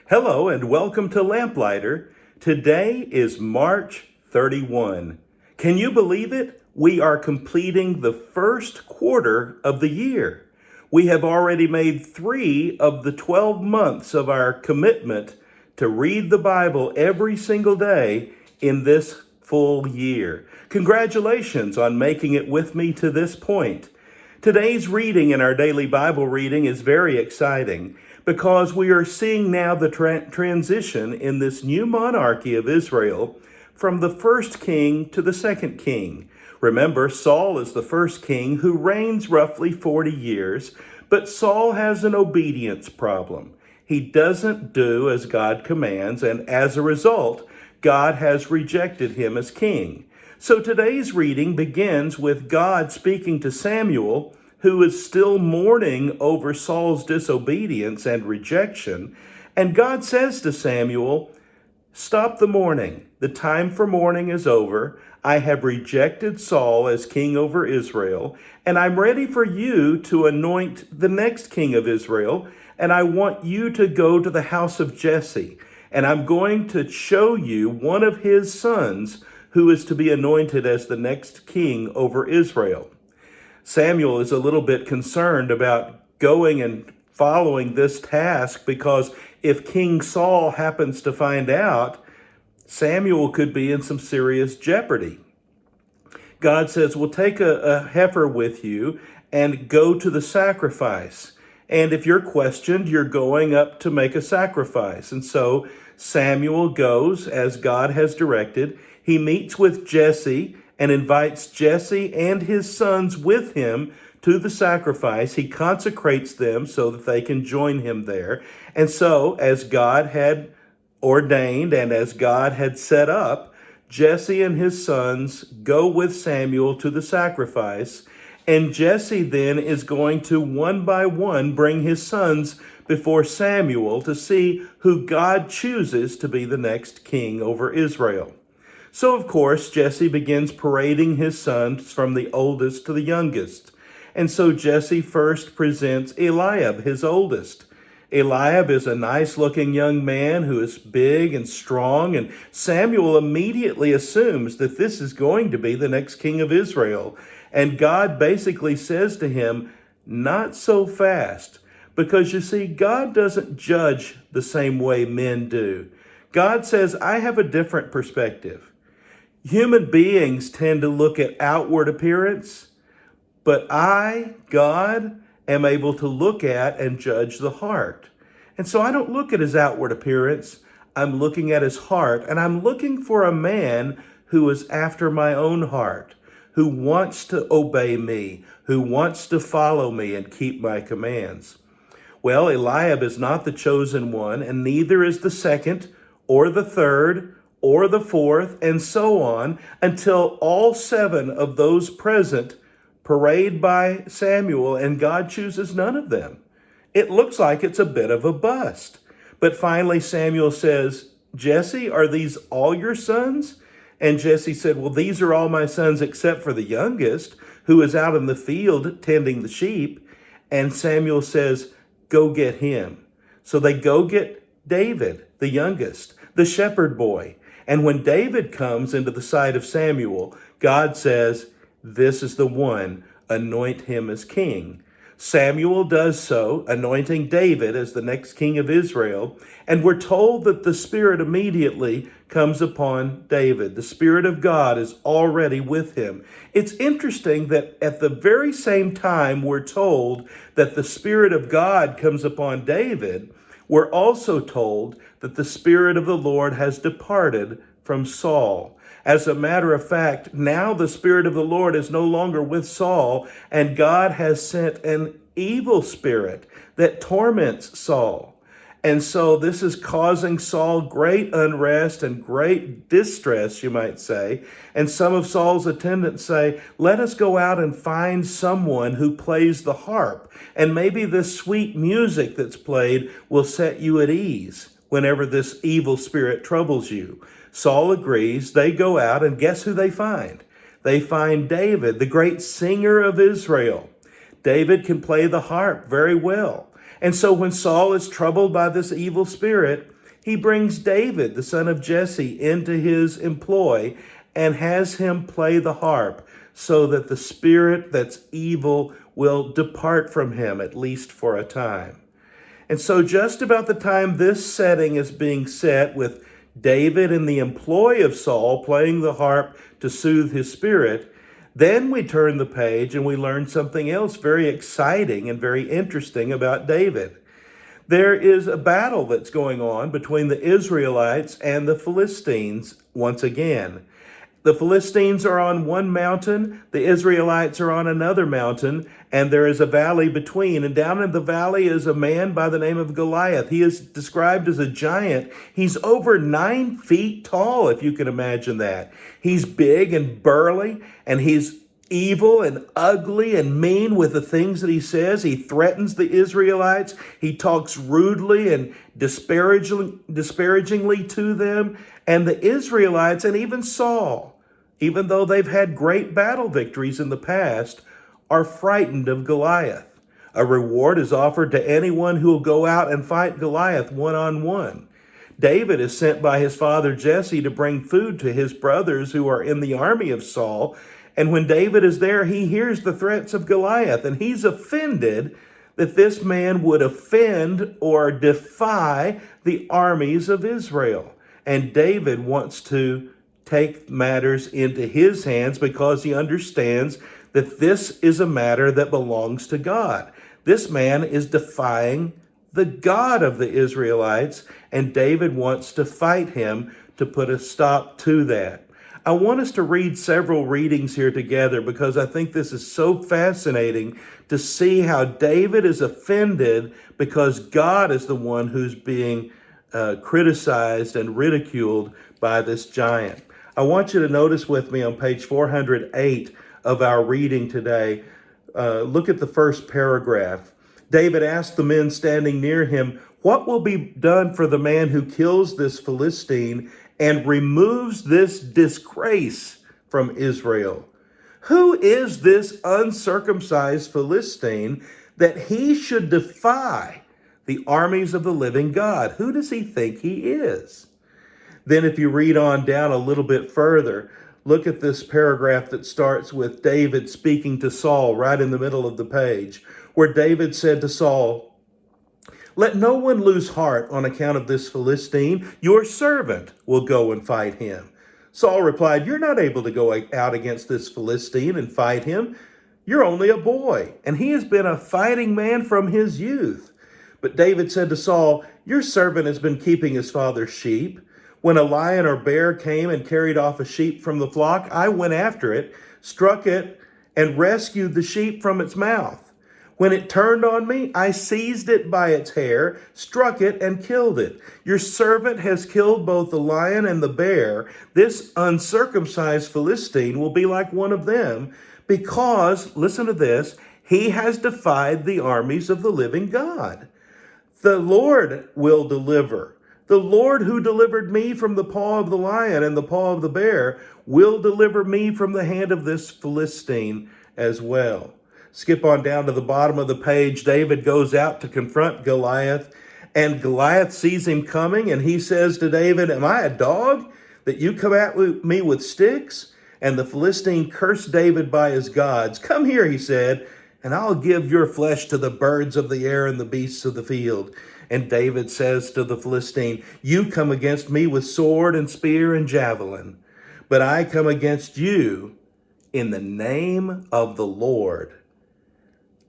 Hello and welcome to Lamplighter. Today is March 31. Can you believe it? We are completing the first quarter of the year. We have already made 3 of the 12 months of our commitment to read the Bible every single day in this full year. Congratulations on making it with me to this point. Today's reading in our daily Bible reading is very exciting because we are seeing now the transition in this new monarchy of Israel from the first king to the second king. Remember, Saul is the first king who reigns roughly 40 years, but Saul has an obedience problem. He doesn't do as God commands, and as a result, God has rejected him as king. So today's reading begins with God speaking to Samuel, who is still mourning over Saul's disobedience and rejection. And God says to Samuel, "Stop the mourning. The time for mourning is over. I have rejected Saul as king over Israel, and I'm ready for you to anoint the next king of Israel. And I want you to go to the house of Jesse, and I'm going to show you one of his sons who is to be anointed as the next king over Israel." Samuel is a little bit concerned about going and following this task because if King Saul happens to find out, Samuel could be in some serious jeopardy. God says, "Well, take a heifer with you and go to the sacrifice. And if you're questioned, you're going up to make a sacrifice." And so Samuel goes as God has directed. He meets with Jesse and invites Jesse and his sons with him to the sacrifice. He consecrates them so that they can join him there. And so, as God had ordained and as God had set up, Jesse and his sons go with Samuel to the sacrifice. And Jesse then is going to one by one bring his sons before Samuel to see who God chooses to be the next king over Israel. So, of course, Jesse begins parading his sons from the oldest to the youngest. And so Jesse first presents Eliab, his oldest. Eliab is a nice-looking young man who is big and strong, and Samuel immediately assumes that this is going to be the next king of Israel. And God basically says to him, "Not so fast," because you see, God doesn't judge the same way men do. God says, "I have a different perspective." Human beings tend to look at outward appearance, but I, God, am able to look at and judge the heart. And so I don't look at his outward appearance, I'm looking at his heart, and I'm looking for a man who is after my own heart, who wants to obey me, who wants to follow me and keep my commands. Well, Eliab is not the chosen one, and neither is the second or the third or the fourth, and so on, until all 7 of those present parade by Samuel, and God chooses none of them. It looks like it's a bit of a bust. But finally Samuel says, "Jesse, are these all your sons?" And Jesse said, "Well, these are all my sons except for the youngest, who is out in the field tending the sheep." And Samuel says, "Go get him." So they go get David, the youngest, the shepherd boy. And when David comes into the sight of Samuel, God says, "This is the one, anoint him as king." Samuel does so, anointing David as the next king of Israel. And we're told that the Spirit immediately comes upon David. The Spirit of God is already with him. It's interesting that at the very same time we're told that the Spirit of God comes upon David, we're also told that the Spirit of the Lord has departed from Saul. As a matter of fact, now the Spirit of the Lord is no longer with Saul, and God has sent an evil spirit that torments Saul. And so this is causing Saul great unrest and great distress, you might say. And some of Saul's attendants say, "Let us go out and find someone who plays the harp, and maybe this sweet music that's played will set you at ease whenever this evil spirit troubles you." Saul agrees. They go out, and guess who they find? They find David, the great singer of Israel. David can play the harp very well. And so when Saul is troubled by this evil spirit, he brings David, the son of Jesse, into his employ and has him play the harp so that the spirit that's evil will depart from him, at least for a time. And so just about the time this setting is being set with David in the employ of Saul playing the harp to soothe his spirit, then we turn the page and we learn something else very exciting and very interesting about David. There is a battle that's going on between the Israelites and the Philistines once again. The Philistines are on one mountain, the Israelites are on another mountain, and there is a valley between. And down in the valley is a man by the name of Goliath. He is described as a giant. He's over 9 feet tall, if you can imagine that. He's big and burly, and he's evil and ugly and mean with the things that he says. He threatens the Israelites. He talks rudely and disparagingly to them. And the Israelites and even Saul, even though they've had great battle victories in the past, are frightened of Goliath. A reward is offered to anyone who will go out and fight Goliath one-on-one. David is sent by his father Jesse to bring food to his brothers who are in the army of Saul. And when David is there, he hears the threats of Goliath, and he's offended that this man would offend or defy the armies of Israel. And David wants to take matters into his hands because he understands that this is a matter that belongs to God. This man is defying the God of the Israelites, and David wants to fight him to put a stop to that. I want us to read several readings here together because I think this is so fascinating to see how David is offended because God is the one who's being criticized and ridiculed by this giant. I want you to notice with me on page 408 of our reading today, look at the first paragraph. David asked the men standing near him, "What will be done for the man who kills this Philistine and removes this disgrace from Israel? Who is this uncircumcised Philistine that he should defy the armies of the living God? Who does he think he is?" Then if you read on down a little bit further, look at this paragraph that starts with David speaking to Saul right in the middle of the page, where David said to Saul, "Let no one lose heart on account of this Philistine. Your servant will go and fight him." Saul replied, "You're not able to go out against this Philistine and fight him. You're only a boy, and he has been a fighting man from his youth." But David said to Saul, "Your servant has been keeping his father's sheep. When a lion or bear came and carried off a sheep from the flock, I went after it, struck it, and rescued the sheep from its mouth. When it turned on me, I seized it by its hair, struck it, and killed it. Your servant has killed both the lion and the bear. This uncircumcised Philistine will be like one of them, because, listen to this, he has defied the armies of the living God. The Lord will deliver. The Lord who delivered me from the paw of the lion and the paw of the bear will deliver me from the hand of this Philistine as well." Skip on down to the bottom of the page. David goes out to confront Goliath, and Goliath sees him coming, and he says to David, "Am I a dog that you come at me with sticks?" And the Philistine cursed David by his gods. "Come here," he said, "and I'll give your flesh to the birds of the air and the beasts of the field." And David says to the Philistine, "You come against me with sword and spear and javelin, but I come against you in the name of the Lord,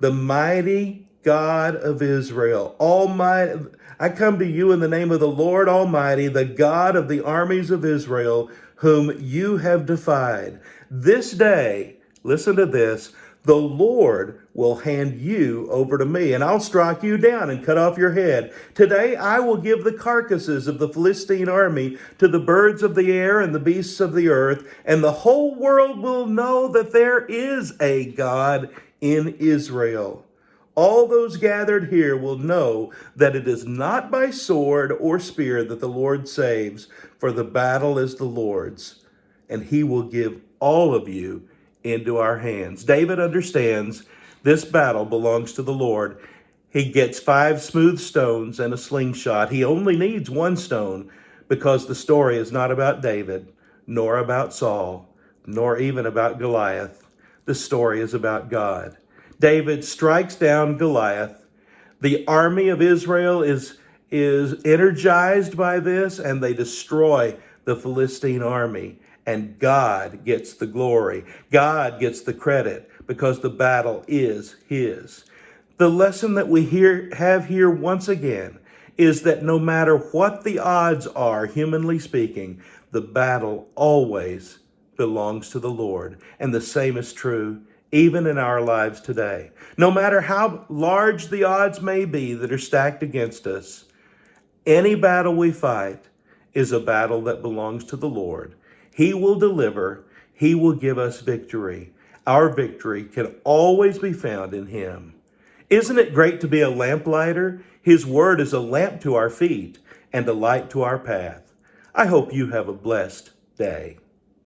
the mighty God of Israel, Almighty. I come to you in the name of the Lord Almighty, the God of the armies of Israel, whom you have defied. This day," listen to this, "the Lord will hand you over to me, and I'll strike you down and cut off your head. Today I will give the carcasses of the Philistine army to the birds of the air and the beasts of the earth, and the whole world will know that there is a God in Israel. All those gathered here will know that it is not by sword or spear that the Lord saves, for the battle is the Lord's, and he will give all of you into our hands." David understands this battle belongs to the Lord. He gets 5 smooth stones and a slingshot. He only needs 1 stone because the story is not about David, nor about Saul, nor even about Goliath. The story is about God. David strikes down Goliath. The army of Israel is energized by this, and they destroy the Philistine army. And God gets the glory. God gets the credit because the battle is his. The lesson that we have here once again is that no matter what the odds are, humanly speaking, the battle always belongs to the Lord. And the same is true even in our lives today. No matter how large the odds may be that are stacked against us, any battle we fight is a battle that belongs to the Lord. He will deliver. He will give us victory. Our victory can always be found in him. Isn't it great to be a lamplighter? His word is a lamp to our feet and a light to our path. I hope you have a blessed day.